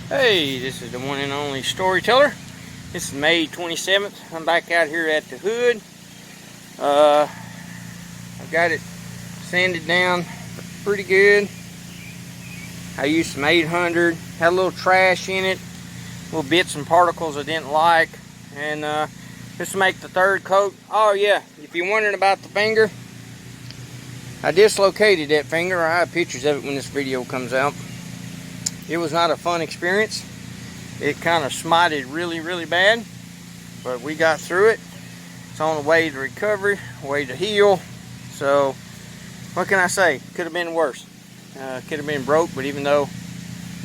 Hey, this is the one and only storyteller. This is May 27th. I'm back out here at the hood. I've got it sanded down pretty good. I used some 800, had a little trash in it, little bits and particles I didn't like, and just to make the third coat. Oh yeah, if you're wondering about the finger, I dislocated that finger. I have pictures of it when this video comes out. It was not a fun experience. It kind of smited really bad, but we got through it. It's on the way to recovery, way to heal. So what can I say? Could have been worse. Could have been broke, but even though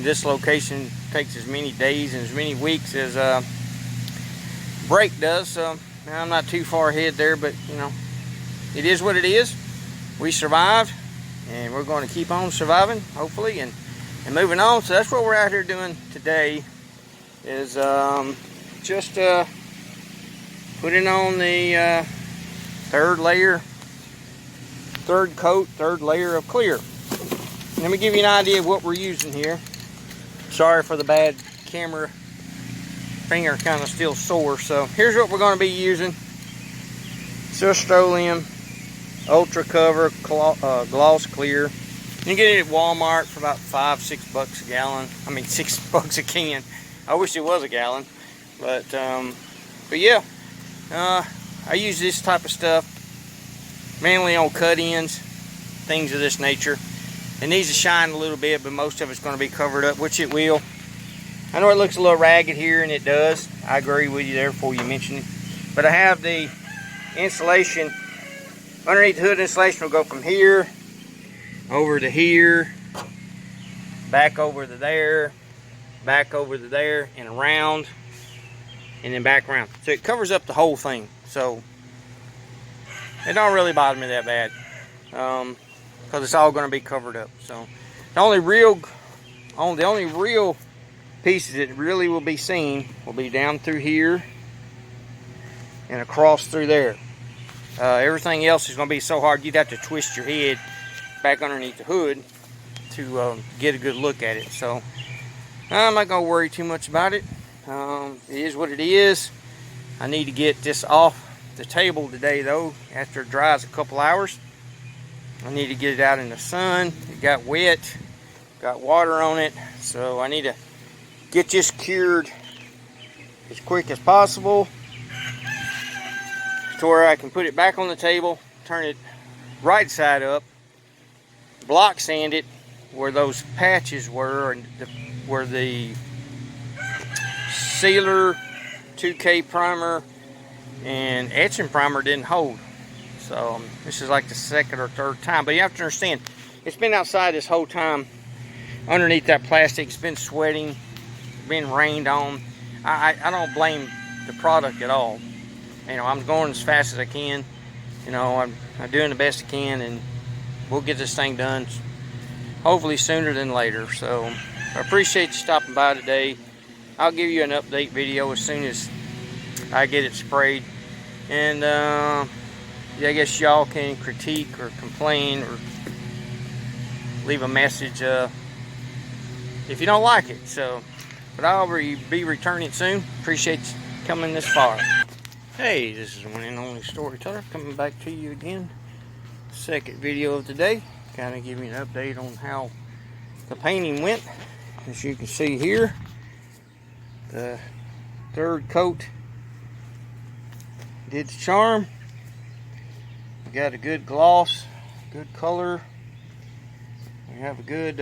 dislocation takes as many days and as many weeks as break does, so I'm not too far ahead there, but you know, it is what it is. We survived, and we're going to keep on surviving, hopefully, and moving on. So that's what we're out here doing today, is just putting on the third layer of clear. Let me give you an idea of what we're using here. Sorry for the bad camera, finger kind of still sore. So here's what we're going to be using: Rust-Oleum Ultra Cover Gloss Clear. You can get it at Walmart for about $5-6 a gallon. I mean, $6 a can. I wish it was a gallon, but yeah, I use this type of stuff mainly on cut ends, things of this nature. It needs to shine a little bit, but most of it's going to be covered up, which it will. I know it looks a little ragged here, and it does. I agree with you there before you mention it. But I have the insulation underneath the hood. Insulation will go from here over to here, back over to there, back over to there, and around, and then back around. So it covers up the whole thing. So it don't really bother me that bad, because it's all going to be covered up. So the only real pieces that really will be seen will be down through here and across through there. Everything else is going to be so hard you'd have to twist your head back underneath the hood to get a good look at it. So I'm not going to worry too much about it. It is what it is. I need to get this off the table today, though, after it dries a couple hours. I need to get it out in the sun. It got wet, got water on it, so I need to get this cured as quick as possible to where I can put it back on the table, turn it right side up, block sand it where those patches were, and where the sealer, 2K primer, and etching primer didn't hold. So this is like the second or third time. But you have to understand, it's been outside this whole time underneath that plastic. It's been sweating, been rained on. I don't blame the product at all. You know, I'm going as fast as I can. You know, I'm doing the best I can, and we'll get this thing done hopefully sooner than later. So I appreciate you stopping by today. I'll give you an update video as soon as I get it sprayed. And yeah, I guess y'all can critique or complain or leave a message if you don't like it. So, but I'll be returning soon. Appreciate you coming this far. Hey, this is the one and only storyteller coming back to you again. Second video of the day. Kind of give you an update on how the painting went. As you can see here, the third coat did the charm. We got a good gloss, good color. We have a good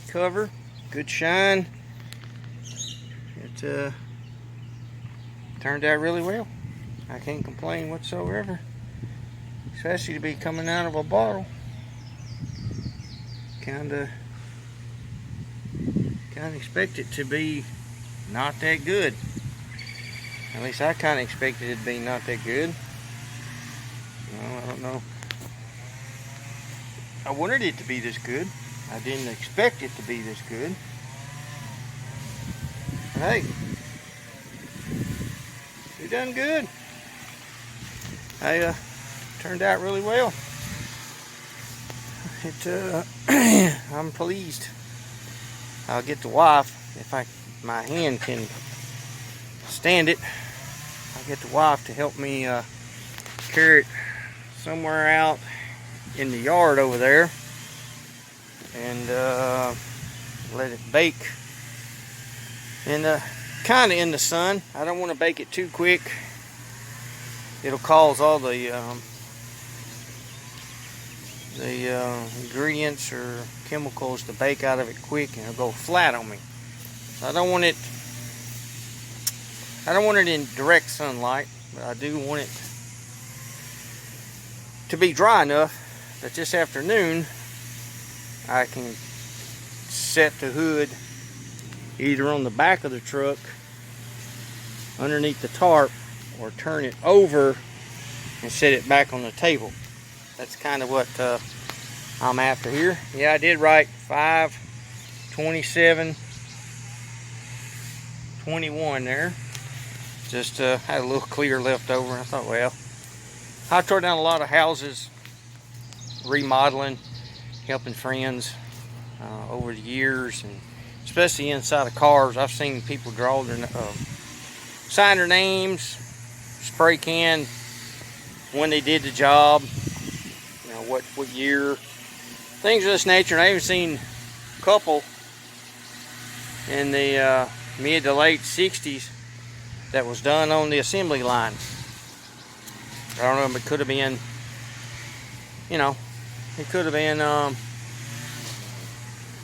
cover, good shine. It turned out really well. I can't complain whatsoever, especially to be coming out of a bottle. Kind of expect it to be not that good. At least I kind of expected it to be not that good. Well, I don't know. I wanted it to be this good. I didn't expect it to be this good. But hey, you done good. Turned out really well. I'm pleased. I'll get the wife, if my hand can stand it, I'll get the wife to help me carry it somewhere out in the yard over there and let it bake in kind of in the sun. I don't want to bake it too quick. It'll cause all the ingredients or chemicals to bake out of it quick, and it'll go flat on me. So I don't want it in direct sunlight, but I do want it to be dry enough that this afternoon I can set the hood either on the back of the truck underneath the tarp, or turn it over and set it back on the table. That's kind of what I'm after here. Yeah, I did write 5/27/21 there. Just had a little clear left over. I thought, well, I tore down a lot of houses, remodeling, helping friends over the years, and especially inside of cars. I've seen people draw their sign their names, spray can when they did the job, you know, what year, things of this nature. And I even seen a couple in the mid to late 60s that was done on the assembly line. I don't know if it could have been, you know, it could have been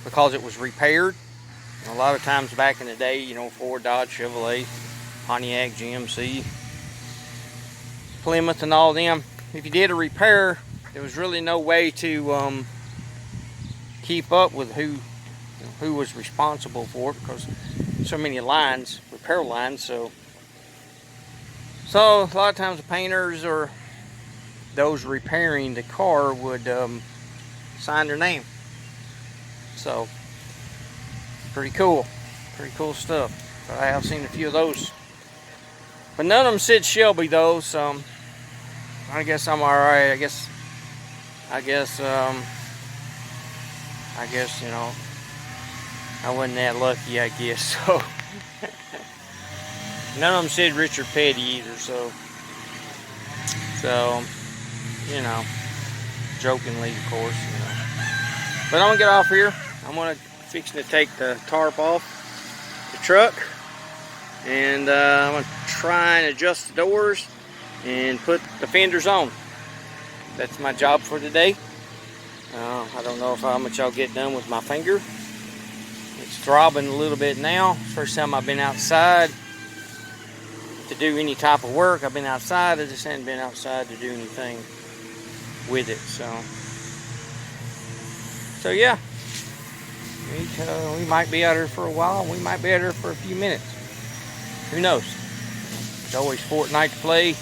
because it was repaired. A lot of times back in the day, you know, Ford, Dodge, Chevrolet, Pontiac, GMC, Plymouth, and all them, if you did a repair, there was really no way to keep up with who was responsible for it, because so many lines, repair lines. So a lot of times the painters or those repairing the car would sign their name. So pretty cool stuff. I have seen a few of those, but none of them said Shelby though. So I guess I'm all right. I guess you know, I wasn't that lucky, I guess. So none of them said Richard Petty either. So you know, jokingly, of course, you know. But I'm gonna get off here. I'm fixing to take the tarp off the truck, and I'm gonna try and adjust the doors and put the fenders on. That's my job for today. I don't know how much I'll get done with my finger. It's throbbing a little bit now. First time I've been outside to do any type of work. I've been outside, I just hadn't been outside to do anything with it. So yeah, we might be out here for a while. We might be out here for a few minutes. Who knows? There's always Fortnite to play,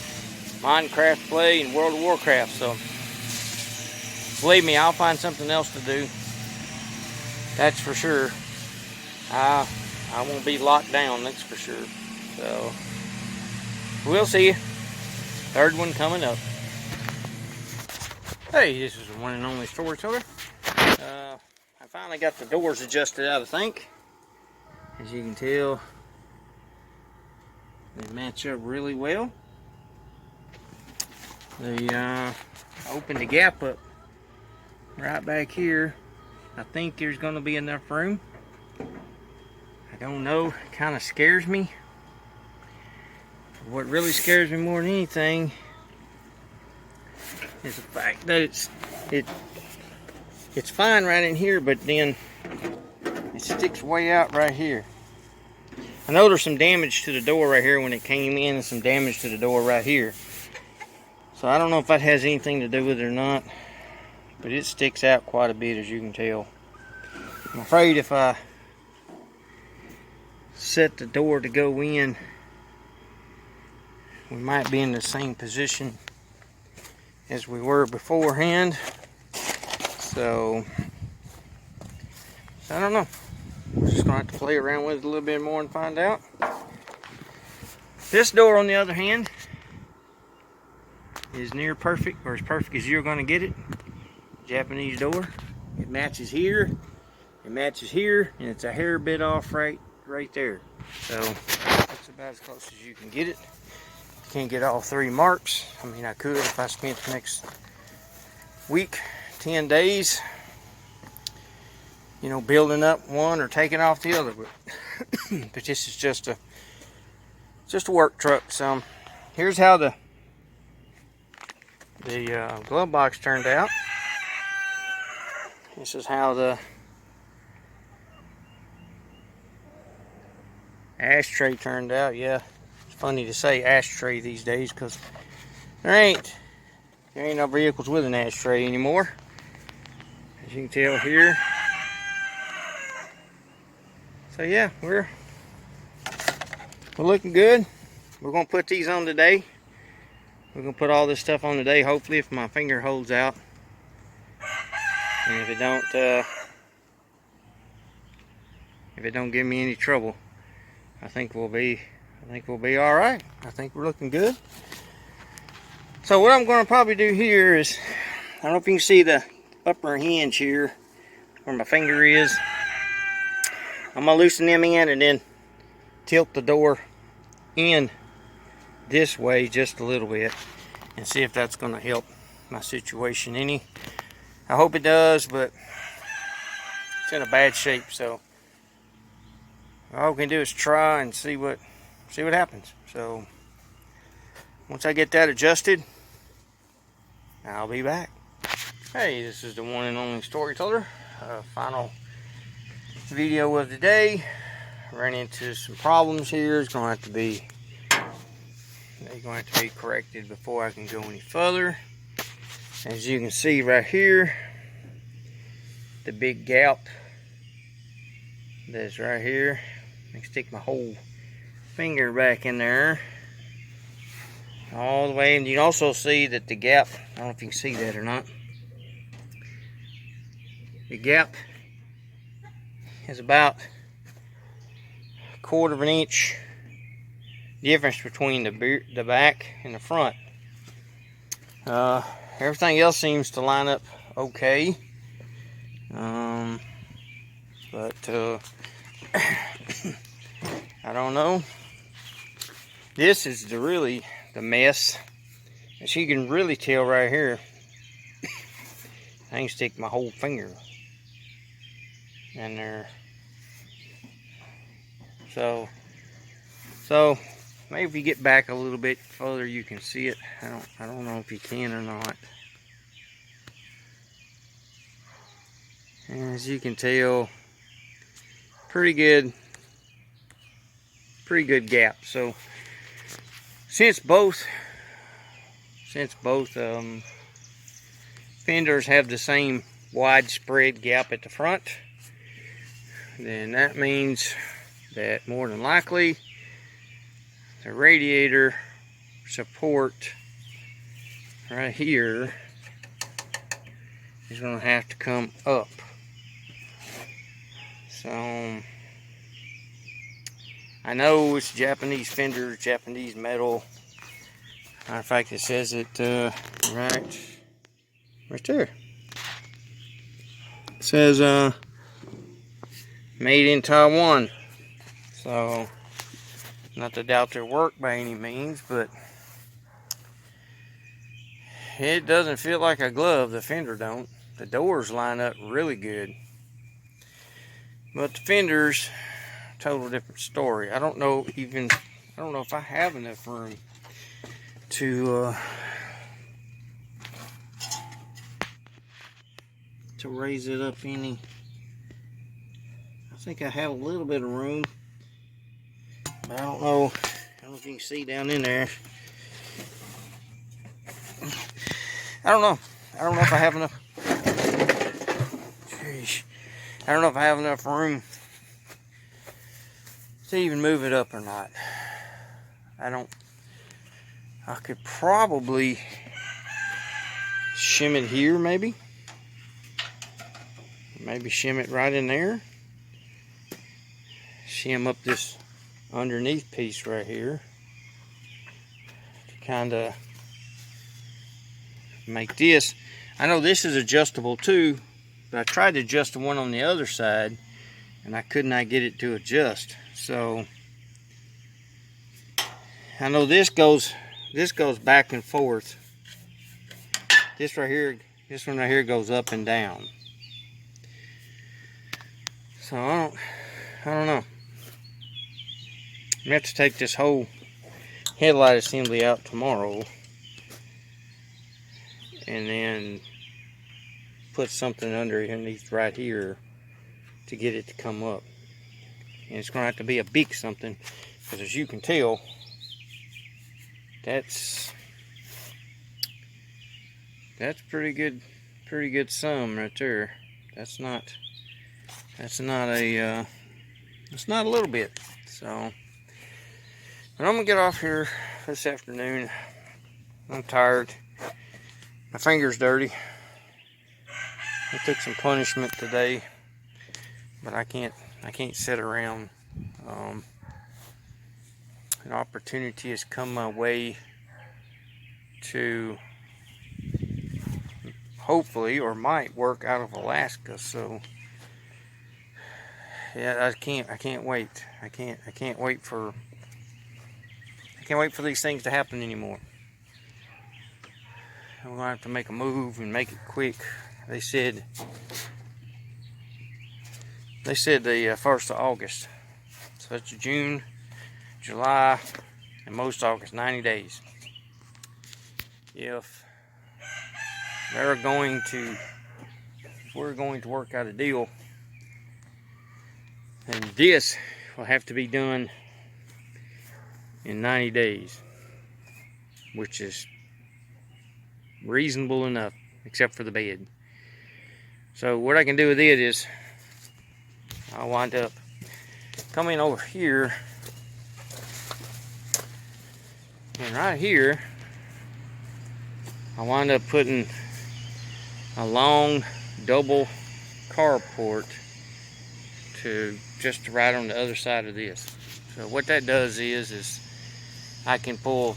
Minecraft to play, and World of Warcraft. So believe me, I'll find something else to do. That's for sure. I won't be locked down, that's for sure. So we'll see you. Third one coming up. Hey, this is the one and only storage hooker. I finally got the doors adjusted out, I think. As you can tell, they match up really well. They opened the gap up right back here. I think there's going to be enough room. I don't know. It kind of scares me. What really scares me more than anything is the fact that it's fine right in here, but then it sticks way out right here. I know there's some damage to the door right here when it came in, and some damage to the door right here. So I don't know if that has anything to do with it or not, but it sticks out quite a bit, as you can tell. I'm afraid if I set the door to go in, we might be in the same position as we were beforehand. So I don't know. We're just gonna have to play around with it a little bit more and find out. This door, on the other hand, is near perfect, or as perfect as you're gonna get it. Japanese door. It matches here, it matches here, and it's a hair bit off right there. So that's about as close as you can get it. Can't get all 3 marks. I mean, I could if I spent the next week, 10 days, you know, building up one or taking off the other. But this is just a work truck. So here's how the glove box turned out. This is how the ashtray turned out. Yeah, it's funny to say ashtray these days because there ain't no vehicles with an ashtray anymore. As you can tell here. So yeah, we're looking good. We're gonna put these on today. We're gonna put all this stuff on today. Hopefully, if my finger holds out, and if it don't give me any trouble, I think we'll be all right. I think we're looking good. So what I'm gonna probably do here is, I don't know if you can see the upper hinge here where my finger is. I'm gonna loosen them in and then tilt the door in this way just a little bit and see if that's gonna help my situation any. I hope it does, but it's in a bad shape, so all we can do is try and see what happens. So once I get that adjusted, I'll be back. Hey, this is the one and only storyteller. Final video of the day. Ran into some problems here. They're going to have to be corrected before I can go any further. As you can see right here, the big gap that's right here. I can stick my whole finger back in there all the way, and you can also see that the gap, I don't know if you can see that or not, the gap is about 1/4 of an inch difference between the back and the front. Everything else seems to line up okay, but I don't know. This is really the mess. As you can really tell right here, I can stick my whole finger in there. So maybe if you get back a little bit further, you can see it. I don't know if you can or not. And as you can tell, pretty good gap. So since both fenders have the same widespread gap at the front, then that means that more than likely the radiator support right here is going to have to come up. So I know it's Japanese fender, Japanese metal. Matter of fact, it says it right there. It says made in Taiwan. So not to doubt their work by any means, but it doesn't feel like a glove. The fender don't. The doors line up really good, but the fenders, total different story. I don't know if I have enough room to raise it up any. I think I have a little bit of room, but I don't know if you can see down in there. I don't know if I have enough. Sheesh. I don't know if I have enough room to even move it up or not. I could probably shim it here, maybe shim it right in there. Shim up this underneath piece right here to kind of make this. I know this is adjustable too, But I tried to adjust the one on the other side, and I could not get it to adjust. So I know this goes back and forth. This one right here goes up and down. So I don't know. I'm gonna have to take this whole headlight assembly out tomorrow, and then put something underneath right here to get it to come up. And it's gonna have to be a big something, because as you can tell, that's pretty good sum right there. That's not a little bit. So, but I'm gonna get off here this afternoon. I'm tired. My finger's dirty. I took some punishment today, but I can't sit around. An opportunity has come my way to hopefully, or might, work out of Alaska. So yeah, I can't wait. I can't wait for these things to happen anymore. I'm gonna have to make a move and make it quick. They said the 1st of August. So that's June, July, and most August, 90 days. If we're going to work out a deal, and this will have to be done in 90 days, which is reasonable enough, except for the bed. So what I can do with it is I'll wind up coming over here, and right here I wind up putting a long double carport to just right on the other side of this. So what that does is I can pull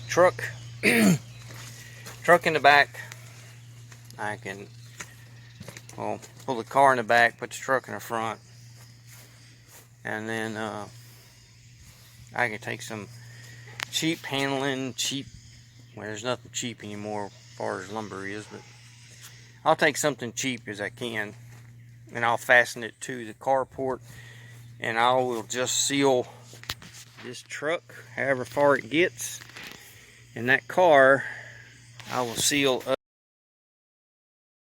truck in the back. I can pull the car in the back, put the truck in the front, and then I can take some cheap handling, well, there's nothing cheap anymore as far as lumber is, but I'll take something cheap as I can, and I'll fasten it to the carport, and I will just seal this truck however far it gets, and that car I will seal up.